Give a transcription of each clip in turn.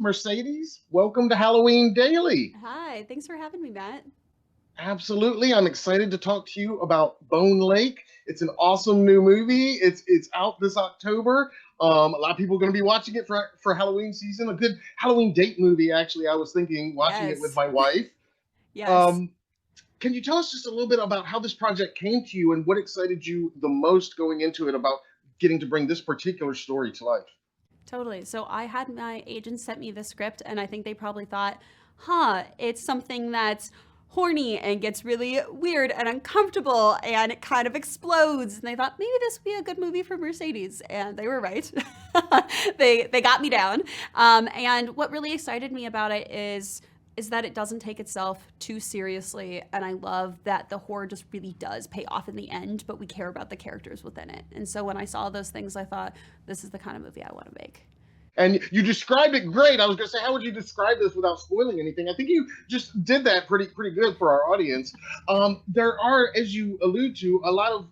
Mercedes. Welcome to Halloween Daily. Hi, thanks for having me, Matt. Absolutely. I'm excited to talk to you about Bone Lake. It's an awesome new movie. It's out this October. A lot of people are going to be watching it for Halloween season. A good Halloween date movie, actually. I was thinking watching it with Yes, my wife. yes, Um, can you tell us just a little bit about how this project came to you and what excited you the most going into it about getting to bring this particular story to life? totally. So I had my agent sent me the script, and I think they probably thought, it's something that's horny and gets really weird and uncomfortable and it kind of explodes. And they thought maybe this would be a good movie for Mercedes. And they were right. They got me down. And what really excited me about it is that it doesn't take itself too seriously, and I love that the horror just really does pay off in the end, but we care about the characters within it. And so when I saw those things, I thought this is the kind of movie I want to make. And you described it great. I was going to say, how would you describe this without spoiling anything? I think you just did that pretty good for our audience. There are, as you allude to, a lot of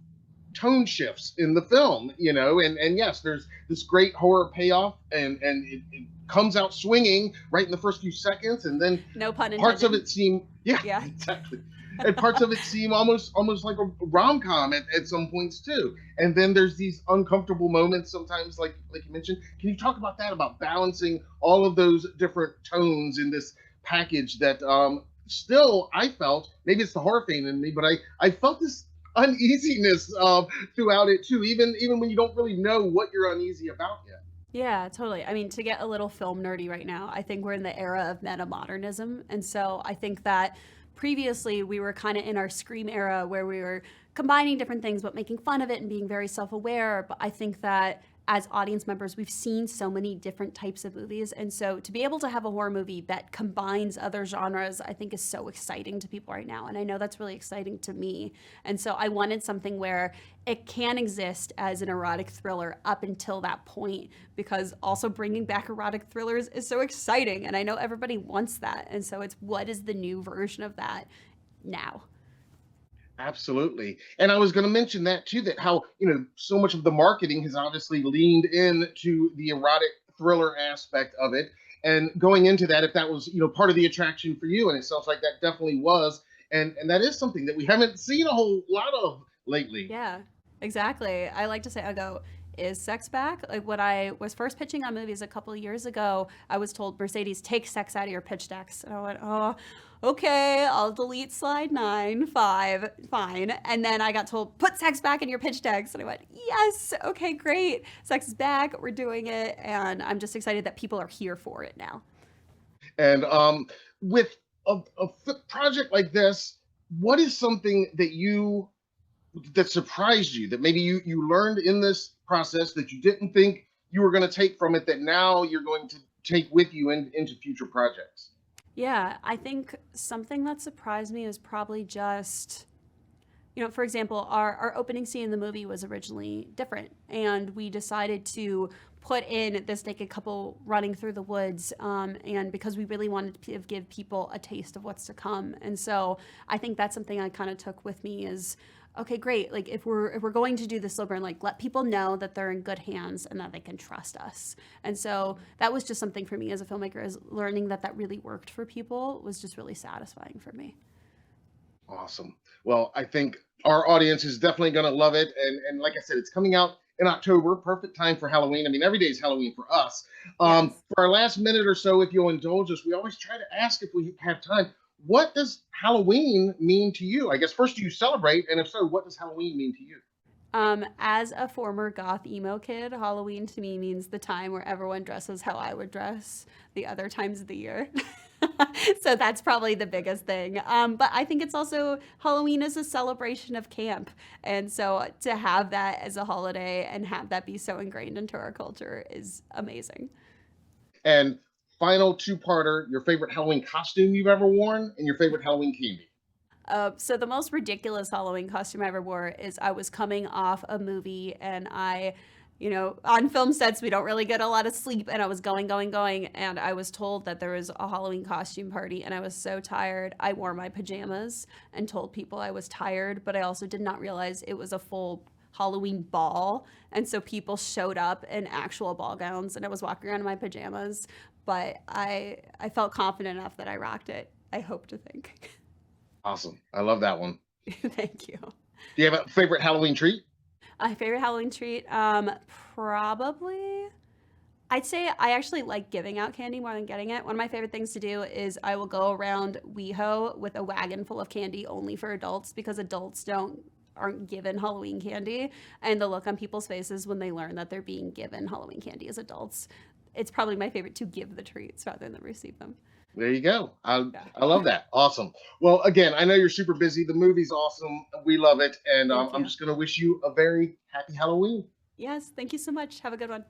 tone shifts in the film, and yes, there's this great horror payoff, and it comes out swinging right in the first few seconds, and then No pun parts of intended. it seem, yeah, Yeah. exactly, and parts of it seem almost like a rom-com at some points too. And then there's these uncomfortable moments sometimes, like you mentioned. Can you talk about that, about balancing all of those different tones in this package that still I felt, maybe it's the horror fan in me, but I felt this uneasiness throughout it too, even when you don't really know what you're uneasy about yet. Yeah, totally. I mean, to get a little film nerdy right now, I think we're in the era of meta modernism. And so I think that previously we were kind of in our Scream era where we were combining different things but making fun of it and being very self aware. But I think that as audience members, we've seen so many different types of movies. And so to be able to have a horror movie that combines other genres, I think is so exciting to people right now. And I know that's really exciting to me. And so I wanted something where it can exist as an erotic thriller up until that point, because also bringing back erotic thrillers is so exciting. And I know everybody wants that. And so it's what is the new version of that now? Absolutely. And I was going to mention that too, that how, so much of the marketing has obviously leaned into the erotic thriller aspect of it. And going into that, if that was, part of the attraction for you, and it sounds like that definitely was. And that is something that we haven't seen a whole lot of lately. Yeah, exactly. I like to say, I go, is sex back? Like when I was first pitching on movies a couple of years ago, I was told, Mercedes, take sex out of your pitch decks. And I went, oh, okay, I'll delete slide 9, 5, fine. And then I got told, put sex back in your pitch decks. And I went, yes, okay, great. Sex is back. We're doing it. And I'm just excited that people are here for it now. And with a project like this, what is something that surprised you, that maybe you learned in this process that you didn't think you were going to take from it, that now you're going to take with you into future projects? Yeah, I think something that surprised me is probably just, for example, our opening scene in the movie was originally different, and we decided to put in this naked couple running through the woods, and because we really wanted to give people a taste of what's to come. And so I think that's something I kind of took with me is, okay, great. Like if we're going to do this slow burn, like let people know that they're in good hands and that they can trust us. And so that was just something for me as a filmmaker, is learning that that really worked for people was just really satisfying for me. Awesome. Well, I think our audience is definitely going to love it. And like I said, it's coming out in October. Perfect time for Halloween. I mean, every day is Halloween for us. Yes. For our last minute or so, if you'll indulge us, we always try to ask, if we have time, what does Halloween mean to you? I guess first, do you celebrate? And if so, what does Halloween mean to you? As a former goth emo kid, Halloween to me means the time where everyone dresses how I would dress the other times of the year. So that's probably the biggest thing. But I think it's also Halloween is a celebration of camp. And so to have that as a holiday and have that be so ingrained into our culture is amazing. And final two-parter, your favorite Halloween costume you've ever worn and your favorite Halloween candy. So the most ridiculous Halloween costume I ever wore is I was coming off a movie, and on film sets we don't really get a lot of sleep, and I was going, and I was told that there was a Halloween costume party, and I was so tired. I wore my pajamas and told people I was tired, but I also did not realize it was a full Halloween ball, and so people showed up in actual ball gowns, and I was walking around in my pajamas. But I felt confident enough that I rocked it. I hope to think. Awesome. I love that one. Thank you. Do you have a favorite Halloween treat? My favorite Halloween treat, probably. I'd say I actually like giving out candy more than getting it. One of my favorite things to do is I will go around WeHo with a wagon full of candy only for adults because adults aren't given Halloween candy, and the look on people's faces when they learn that they're being given Halloween candy as adults. It's probably my favorite to give the treats rather than receive them. There you go. Yeah. I love that. Awesome. Well, again, I know you're super busy. The movie's awesome. We love it, and Thank I'm you. just going to wish you a very happy Halloween. Yes, thank you so much. Have a good one.